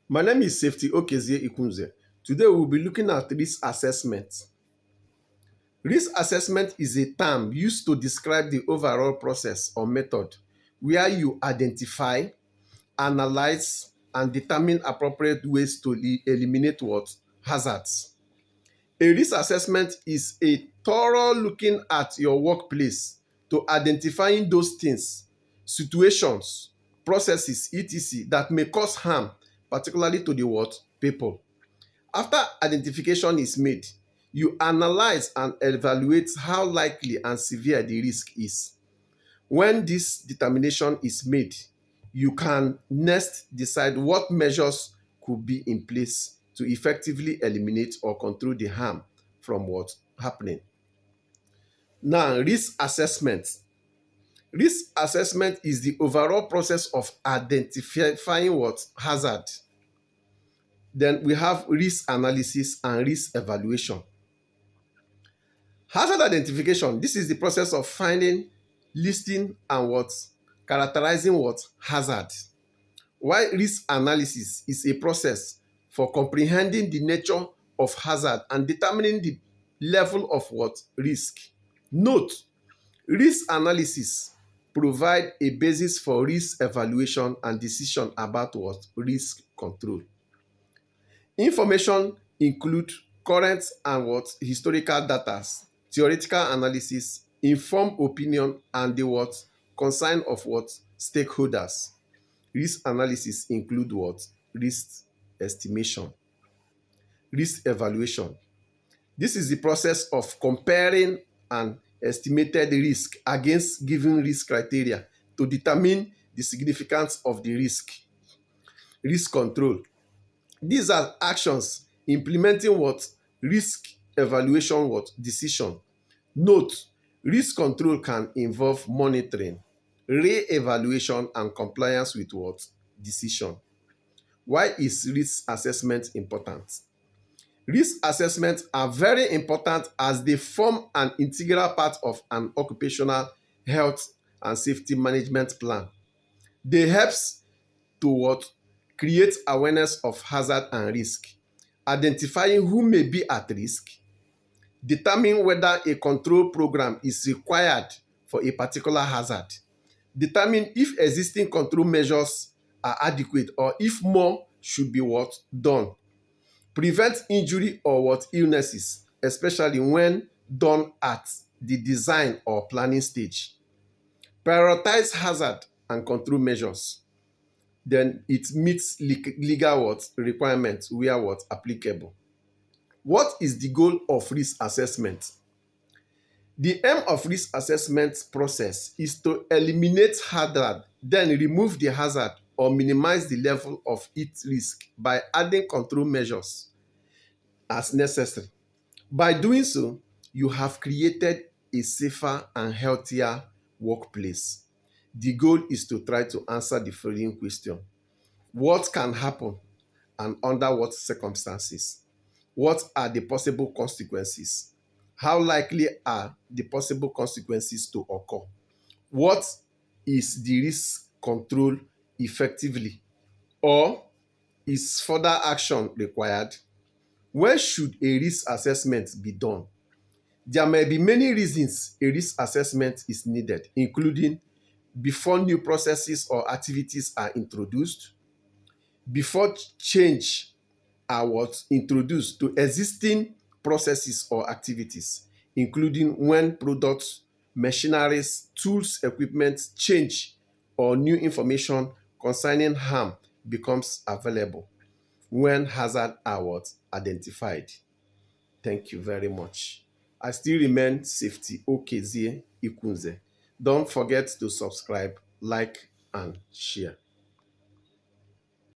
My name is Safety Okezie Ikunze. Today we'll be looking at risk assessment. Risk assessment is a term used to describe the overall process or method where you identify, analyze, and determine appropriate ways to eliminate what? Hazards. A risk assessment is a thorough looking at your workplace to identifying those things, situations, processes, etc. that may cause harm, particularly to the what? People. After identification is made, you analyze and evaluate how likely and severe the risk is. When this determination is made, you can next decide what measures could be in place to effectively eliminate or control the harm from what happening. Now, risk assessment. Risk assessment is the overall process of identifying what hazard. Then we have risk analysis and risk evaluation. Hazard identification, this is the process of finding, listing, and what characterizing what hazard. While risk analysis is a process for comprehending the nature of hazard and determining the level of what risk. Note, risk analysis provide a basis for risk evaluation and decision about what risk control. Information include current and what historical data, theoretical analysis, informed opinion, and the what concern of what stakeholders. Risk analysis include what? Risk estimation. Risk evaluation. This is the process of comparing an estimated risk against given risk criteria to determine the significance of the risk. Risk control. These are actions implementing what? Risk evaluation what? Decision. Note, risk control can involve monitoring, re-evaluation, and compliance with what? Decision. Why is risk assessment important? Risk assessments are very important as they form an integral part of an occupational health and safety management plan. They help to what? Create awareness of hazard and risk, identifying who may be at risk, determine whether a control program is required for a particular hazard, determine if existing control measures are adequate or if more should be what? Done. Prevent injury or what? Illnesses, especially when done at the design or planning stage. Prioritize hazard and control measures. Then it meets legal what? Requirements where what? Applicable. What is the goal of risk assessment? The aim of risk assessment process is to eliminate hazard, then remove the hazard or minimize the level of its risk by adding control measures as necessary. By doing so, you have created a safer and healthier workplace. The goal is to try to answer the following question. What can happen and under what circumstances? What are the possible consequences? How likely are the possible consequences to occur? What is the risk control effectively? Or is further action required? When should a risk assessment be done? There may be many reasons a risk assessment is needed, including before new processes or activities are introduced, before change are what? Introduced to existing processes or activities, including when products, machineries, tools, equipment change or new information concerning harm becomes available, when hazard are what? Identified. Thank you very much. I still remain Safety Okezie Ikunze. Don't forget to subscribe, like, and share.